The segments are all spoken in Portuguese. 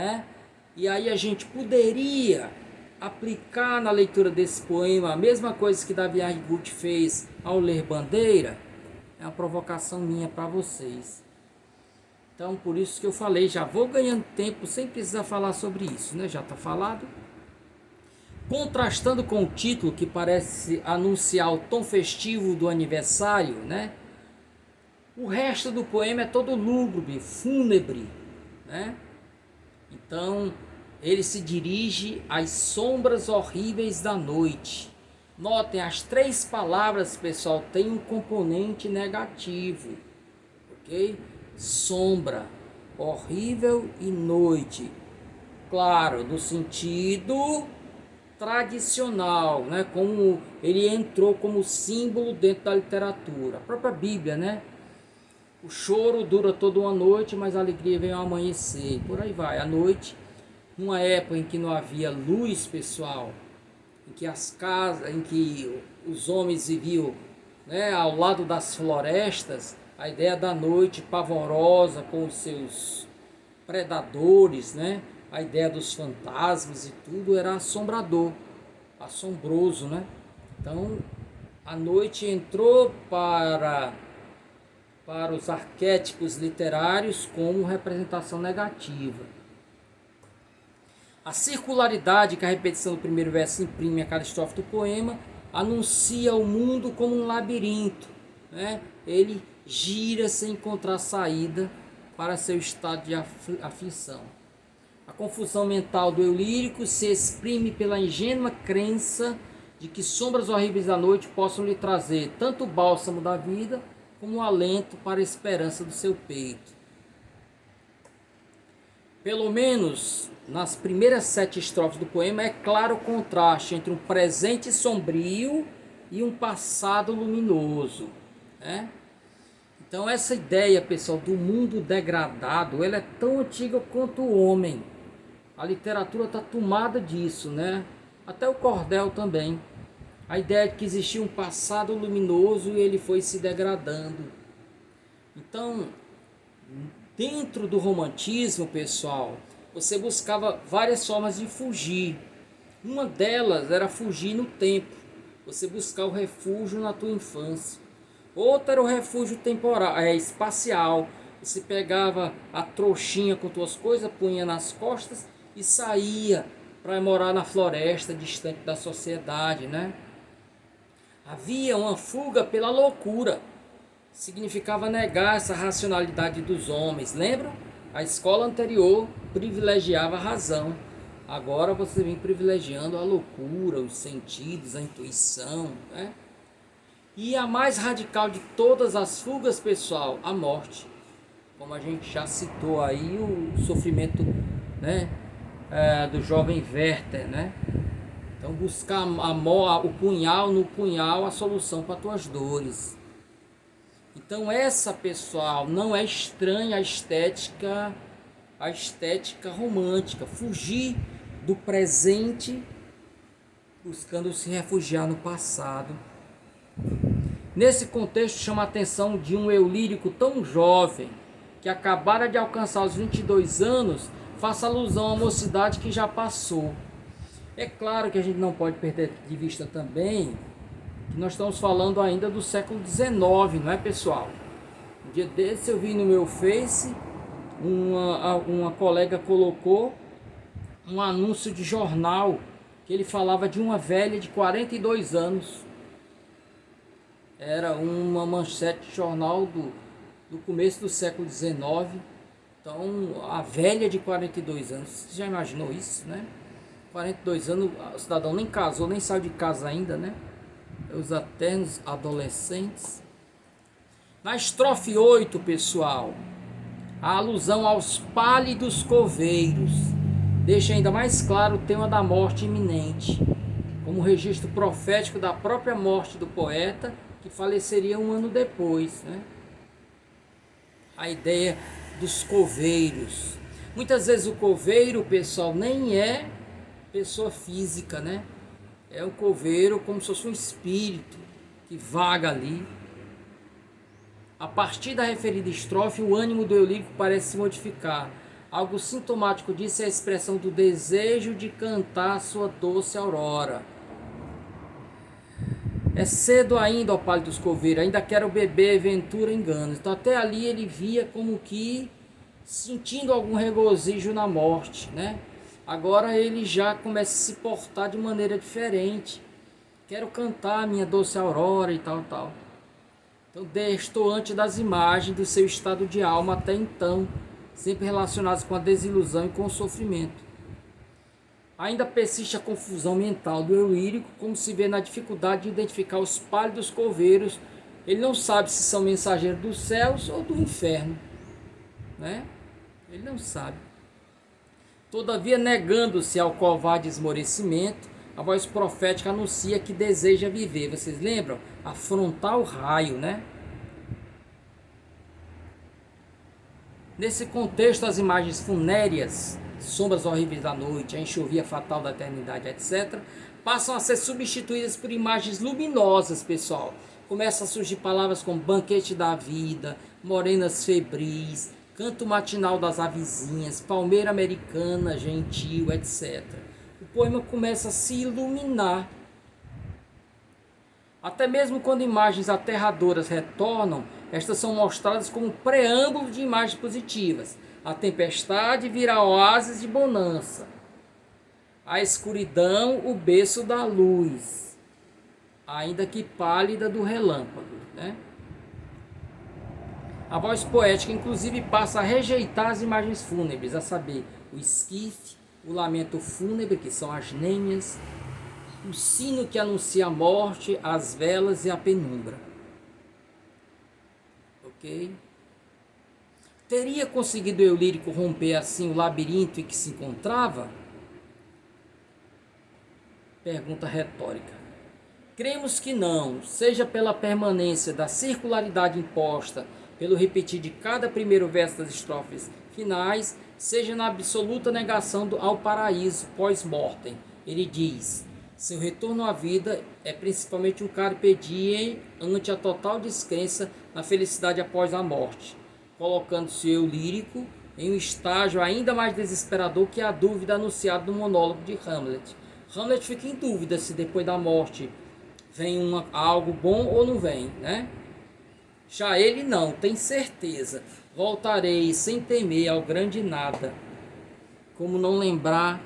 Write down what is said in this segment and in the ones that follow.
né? E aí a gente poderia aplicar na leitura desse poema a mesma coisa que Davi Argut fez ao ler Bandeira. É uma provocação minha para vocês. Então, por isso que eu falei, já vou ganhando tempo sem precisar falar sobre isso, né? Já está falado. Contrastando com o título, que parece anunciar o tom festivo do aniversário, né? O resto do poema é todo lúgubre, fúnebre, né? Então, ele se dirige às sombras horríveis da noite. Notem, as 3 palavras, pessoal, têm um componente negativo, ok? Sombra, horrível e noite. Claro, no sentido tradicional, né? Como ele entrou como símbolo dentro da literatura. A própria Bíblia, né? O choro dura toda uma noite, mas a alegria vem ao amanhecer. Por aí vai. A noite, numa época em que não havia luz, pessoal, em que as casas, em que os homens viviam, né, ao lado das florestas, a ideia da noite pavorosa com os seus predadores, né? A ideia dos fantasmas e tudo era assombrador, assombroso, né? Então, a noite entrou para os arquétipos literários como representação negativa. A circularidade que a repetição do primeiro verso imprime a cada estrofe do poema anuncia o mundo como um labirinto, né? Ele gira sem encontrar saída para seu estado de aflição. A confusão mental do eu lírico se exprime pela ingênua crença de que sombras horríveis da noite possam lhe trazer tanto o bálsamo da vida como o alento para a esperança do seu peito. Pelo menos nas primeiras 7 estrofes do poema é claro o contraste entre um presente sombrio e um passado luminoso, né? Então essa ideia, pessoal, do mundo degradado, ela é tão antiga quanto o homem. A literatura está tomada disso, né? Até o cordel também. A ideia de que existia um passado luminoso e ele foi se degradando. Então, dentro do romantismo, pessoal, você buscava várias formas de fugir. Uma delas era fugir no tempo. Você buscar o refúgio na tua infância. Outra era o refúgio temporal, espacial. Você pegava a trouxinha com tuas coisas, punha nas costas e saía para morar na floresta, distante da sociedade, né? Havia uma fuga pela loucura. Significava negar essa racionalidade dos homens. Lembram? A escola anterior privilegiava a razão. Agora você vem privilegiando a loucura, os sentidos, a intuição, né? E a mais radical de todas as fugas, pessoal, a morte. Como a gente já citou aí, o sofrimento, né, do jovem Werther, né? Então buscar o punhal no punhal, a solução para tuas dores. Então essa, pessoal, não é estranha a estética romântica, fugir do presente buscando se refugiar no passado. Nesse contexto chama a atenção de um eu lírico tão jovem que acabara de alcançar os 22 anos, faça alusão à mocidade que já passou. É claro que a gente não pode perder de vista também que nós estamos falando ainda do século XIX, não é, pessoal? Um dia desse eu vi no meu Face, uma colega colocou um anúncio de jornal que ele falava de uma velha de 42 anos. Era uma manchete de jornal do começo do século XIX. Então, a velha de 42 anos, você já imaginou isso, né? 42 anos, o cidadão nem casou, nem saiu de casa ainda, né? Os eternos adolescentes. Na estrofe 8, pessoal, a alusão aos pálidos coveiros deixa ainda mais claro o tema da morte iminente, como registro profético da própria morte do poeta, que faleceria um ano depois, né? A ideia dos coveiros. Muitas vezes o coveiro, pessoal, nem é pessoa física, né? É um coveiro como se fosse um espírito que vaga ali. A partir da referida estrofe, o ânimo do eu lírico parece se modificar. Algo sintomático disso é a expressão do desejo de cantar sua doce aurora. É cedo ainda, ó pálidos coveiros, ainda quero beber ventura enganos. Então até ali ele via como que sentindo algum regozijo na morte, né? Agora ele já começa a se portar de maneira diferente. Quero cantar minha doce aurora e tal, tal. Então estou ante das imagens do seu estado de alma até então, sempre relacionados com a desilusão e com o sofrimento. Ainda persiste a confusão mental do eu lírico, como se vê na dificuldade de identificar os pálidos coveiros. Ele não sabe se são mensageiros dos céus ou do inferno, né? Ele não sabe. Todavia, negando-se ao covarde esmorecimento, a voz profética anuncia que deseja viver. Vocês lembram? Afrontar o raio, né? Nesse contexto, as imagens funéreas, sombras horríveis da noite, a enxovia fatal da eternidade, etc., passam a ser substituídas por imagens luminosas, pessoal. Começam a surgir palavras como banquete da vida, morenas febris, canto matinal das avezinhas, palmeira americana, gentil, etc. O poema começa a se iluminar. Até mesmo quando imagens aterradoras retornam, estas são mostradas como preâmbulo de imagens positivas. A tempestade vira oásis de bonança. A escuridão, o berço da luz, ainda que pálida do relâmpago, né? A voz poética, inclusive, passa a rejeitar as imagens fúnebres, a saber, o esquife, o lamento fúnebre, que são as nêmias, o sino que anuncia a morte, as velas e a penumbra. Ok? Teria conseguido o eu lírico romper assim o labirinto em que se encontrava? Pergunta retórica. Cremos que não, seja pela permanência da circularidade imposta pelo repetir de cada primeiro verso das estrofes finais, seja na absoluta negação ao paraíso pós-mortem. Ele diz: seu retorno à vida é principalmente um carpe diem ante a total descrença na felicidade após a morte, colocando-se o eu lírico em um estágio ainda mais desesperador que a dúvida anunciada no monólogo de Hamlet. Hamlet fica em dúvida se depois da morte vem algo bom ou não vem, né? Já ele não, tem certeza. Voltarei sem temer ao grande nada. Como não lembrar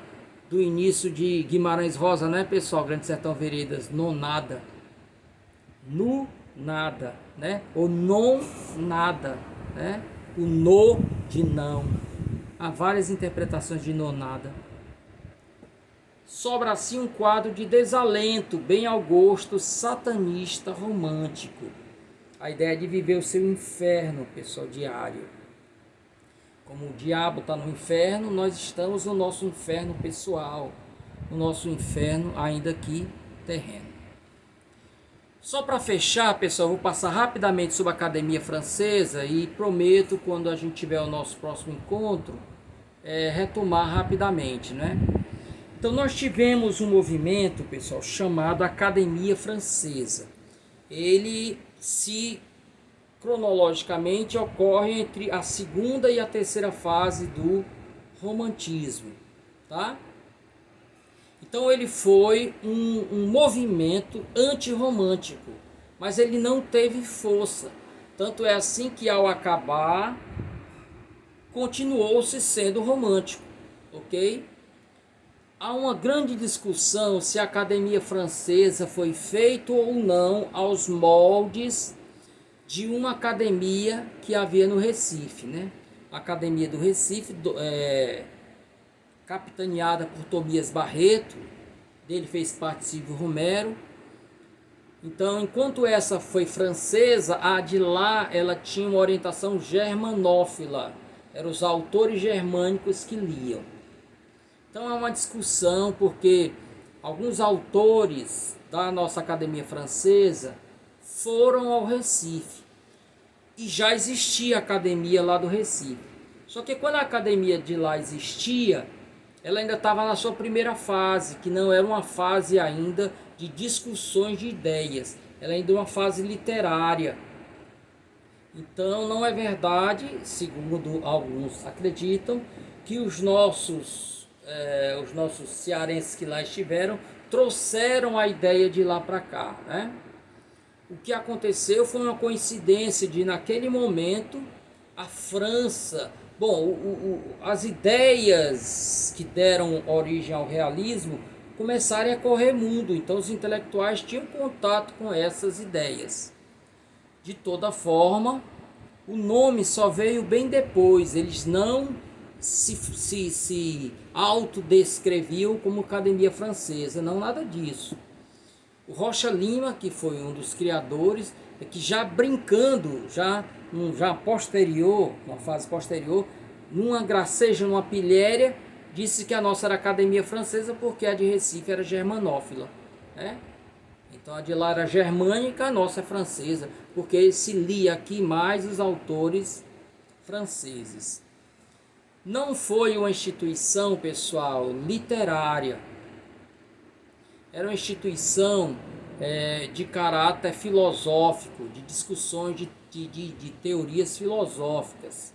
do início de Guimarães Rosa, né, pessoal? Grande Sertão Veredas, no nada. No nada, né? Ou non nada, né? O no de não. Há várias interpretações de no nada. Sobra assim um quadro de desalento, bem ao gosto, satanista, romântico. A ideia de viver o seu inferno, pessoal, diário. Como o diabo está no inferno, nós estamos no nosso inferno pessoal, no nosso inferno ainda aqui terreno. Só para fechar, pessoal, vou passar rapidamente sobre a Academia Francesa e prometo, quando a gente tiver o nosso próximo encontro, retomar rapidamente, né? Então nós tivemos um movimento, pessoal, chamado Academia Francesa. Ele cronologicamente ocorre entre a segunda e a terceira fase do romantismo, tá? Então ele foi um movimento antirromântico, mas ele não teve força. Tanto é assim que ao acabar, continuou-se sendo romântico, ok? Há uma grande discussão se a Academia Francesa foi feita ou não aos moldes de uma academia que havia no Recife, né? A Academia do Recife, capitaneada por Tobias Barreto, dele fez parte Silvio Romero. Então, enquanto essa foi francesa, a de lá ela tinha uma orientação germanófila, eram os autores germânicos que liam. Então é uma discussão porque alguns autores da nossa Academia Francesa foram ao Recife e já existia a academia lá do Recife. Só que quando a academia de lá existia, ela ainda estava na sua primeira fase, que não era uma fase ainda de discussões de ideias, ela ainda é uma fase literária. Então não é verdade, segundo alguns acreditam, que os nossos cearenses que lá estiveram trouxeram a ideia de lá para cá, né? O que aconteceu foi uma coincidência de, naquele momento, a França... Bom, as ideias que deram origem ao realismo começaram a correr mundo, então os intelectuais tinham contato com essas ideias. De toda forma, o nome só veio bem depois, eles não se autodescreviam como Academia Francesa, não, nada disso. O Rocha Lima, que foi um dos criadores, é que já brincando, já posterior, uma fase posterior, numa graceja, numa pilhéria, disse que a nossa era Academia Francesa porque a de Recife era germanófila, né? Então a de lá era germânica, a nossa é francesa, porque se lia aqui mais os autores franceses. Não foi uma instituição, pessoal, literária. Era uma instituição de caráter filosófico, de discussões de teorias filosóficas.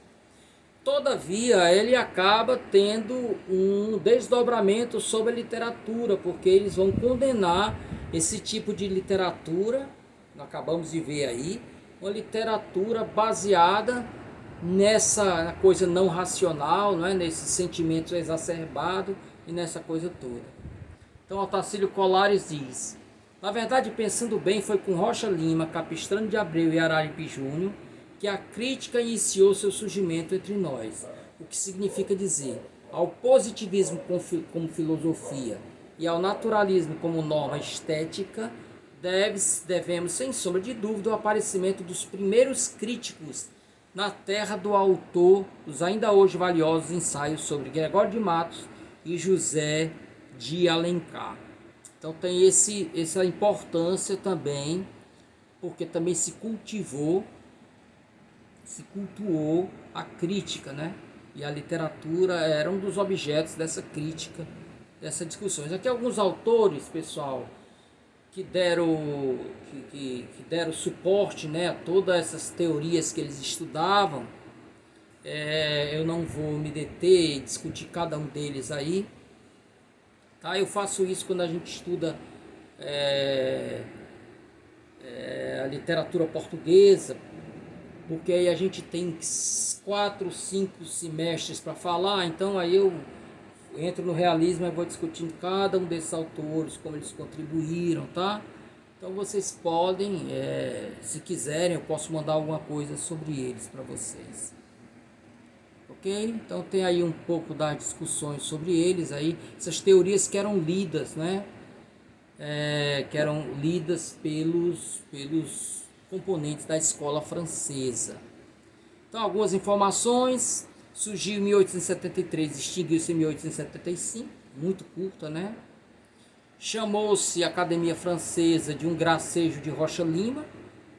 Todavia, ele acaba tendo um desdobramento sobre a literatura, porque eles vão condenar esse tipo de literatura, nós acabamos de ver aí, uma literatura baseada nessa coisa não racional, não é? Nesse sentimento exacerbado e nessa coisa toda. Então, Otacílio Colares diz: na verdade, pensando bem, foi com Rocha Lima, Capistrano de Abreu e Araripe Júnior que a crítica iniciou seu surgimento entre nós, o que significa dizer, ao positivismo como filosofia e ao naturalismo como norma estética, devemos, sem sombra de dúvida, o aparecimento dos primeiros críticos na terra do autor dos ainda hoje valiosos ensaios sobre Gregório de Matos e José de Alencar. Então tem essa importância também, porque também se cultuou a crítica, né? E a literatura era um dos objetos dessa crítica, dessas discussões. Aqui alguns autores, pessoal, que deram suporte, né, a todas essas teorias que eles estudavam. Eu não vou me deter e discutir cada um deles aí. Tá? Eu faço isso quando a gente estuda a literatura portuguesa, porque aí a gente tem 4, 5 semestres para falar, então aí eu entro no realismo e vou discutindo cada um desses autores, como eles contribuíram, tá? Então vocês podem, se quiserem, eu posso mandar alguma coisa sobre eles para vocês. Ok? Então tem aí um pouco das discussões sobre eles, aí, essas teorias que eram lidas, né? Que eram lidas pelos componentes da escola francesa. Então, algumas informações: surgiu em 1873, extinguiu-se em 1875, muito curta, né? Chamou-se Academia Francesa de um gracejo de Rocha Lima,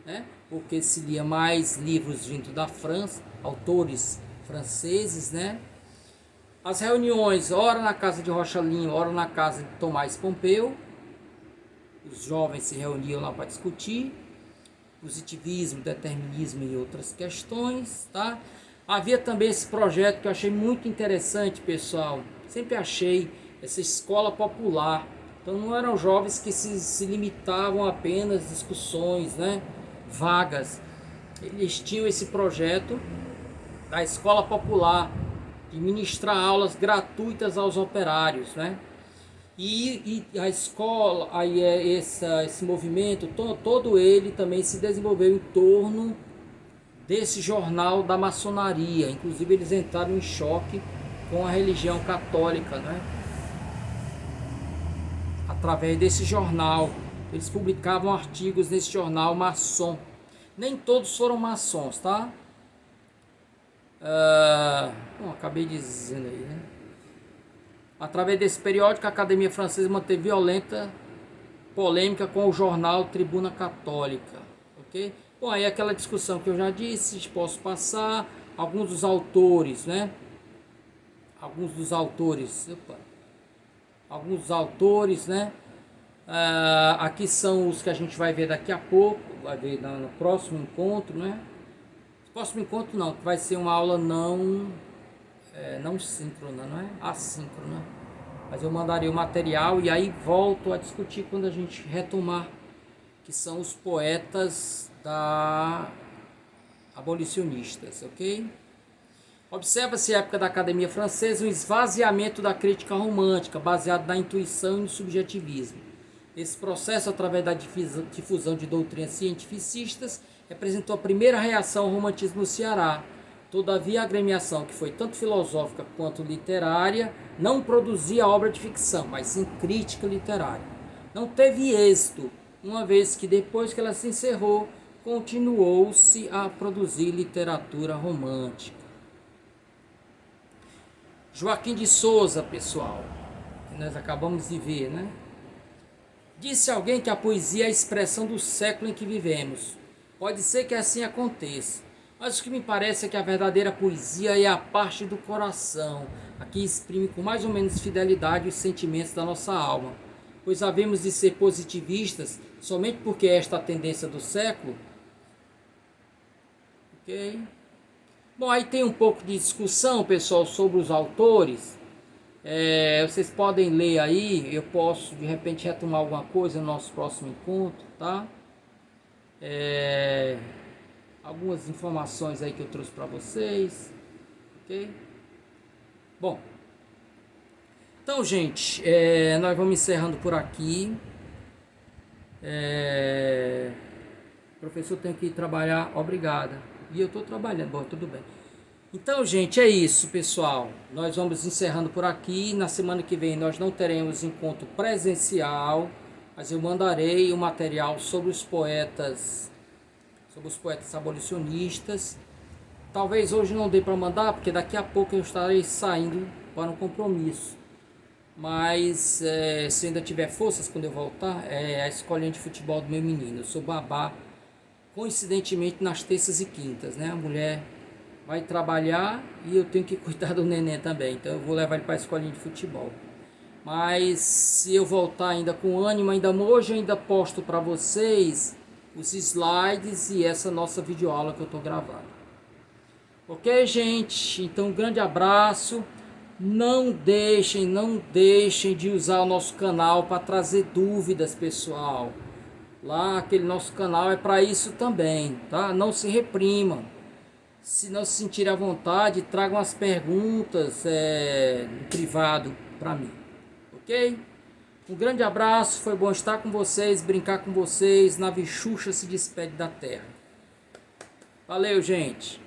né? Porque se lia mais livros vindo da França, autores franceses, né? As reuniões, ora na casa de Rocha Lima, ora na casa de Tomás Pompeu. Os jovens se reuniam lá para discutir positivismo, determinismo e outras questões, tá? Havia também esse projeto que eu achei muito interessante, pessoal. Sempre achei essa escola popular. Então não eram jovens que se limitavam a apenas discussões, né, vagas. Eles tinham esse projeto da escola popular, de ministrar aulas gratuitas aos operários, né? E a escola, aí esse movimento, todo ele também se desenvolveu em torno desse jornal da maçonaria. Inclusive eles entraram em choque com a religião católica, né? Através desse jornal, eles publicavam artigos nesse jornal maçom. Nem todos foram maçons, tá? Acabei dizendo aí, né? Através desse periódico, a Academia Francesa manteve violenta polêmica com o jornal Tribuna Católica, ok? Bom, aí aquela discussão que eu já disse, posso passar. Alguns dos autores, né? Alguns dos autores, né? Aqui são os que a gente vai ver daqui a pouco, vai ver no próximo encontro, né? Próximo encontro não, vai ser uma aula não não síncrona, não é assíncrona. Mas eu mandaria o material e aí volto a discutir quando a gente retomar, que são os poetas abolicionistas, ok? Observa-se, na época da Academia Francesa, um esvaziamento da crítica romântica, baseado na intuição e no subjetivismo. Esse processo, através da difusão de doutrinas cientificistas, representou a primeira reação ao romantismo no Ceará. Todavia, a agremiação, que foi tanto filosófica quanto literária, não produzia obra de ficção, mas sim crítica literária. Não teve êxito, uma vez que depois que ela se encerrou, continuou-se a produzir literatura romântica. Joaquim de Souza, pessoal, que nós acabamos de ver, né? Disse alguém que a poesia é a expressão do século em que vivemos. Pode ser que assim aconteça, mas o que me parece é que a verdadeira poesia é a parte do coração, a que exprime com mais ou menos fidelidade os sentimentos da nossa alma. Pois havemos de ser positivistas somente porque esta é a tendência do século. Ok? Bom, aí tem um pouco de discussão, pessoal, sobre os autores. Vocês podem ler aí, eu posso de repente retomar alguma coisa no nosso próximo encontro, tá? Algumas informações aí que eu trouxe para vocês, ok? Bom, então, gente, nós vamos encerrando por aqui. Professor, tem que ir trabalhar, obrigada. E eu estou trabalhando, bom, tudo bem. Então, gente, é isso, pessoal. Nós vamos encerrando por aqui. Na semana que vem nós não teremos encontro presencial, mas eu mandarei o material sobre os poetas abolicionistas. Talvez hoje não dê para mandar, porque daqui a pouco eu estarei saindo para um compromisso. Mas se ainda tiver forças quando eu voltar, é a escolinha de futebol do meu menino. Eu sou babá, coincidentemente nas terças e quintas, né? A mulher vai trabalhar e eu tenho que cuidar do neném também, então eu vou levar ele para a escolinha de futebol. Mas se eu voltar ainda com ânimo, ainda hoje eu ainda posto para vocês os slides e essa nossa videoaula que eu estou gravando. Ok, gente? Então um grande abraço. Não deixem de usar o nosso canal para trazer dúvidas, pessoal. Lá aquele nosso canal é para isso também, tá? Não se reprimam. Se não se sentirem à vontade, tragam as perguntas no privado para mim, ok? Um grande abraço, foi bom estar com vocês, brincar com vocês. Nave Xuxa se despede da Terra. Valeu, gente!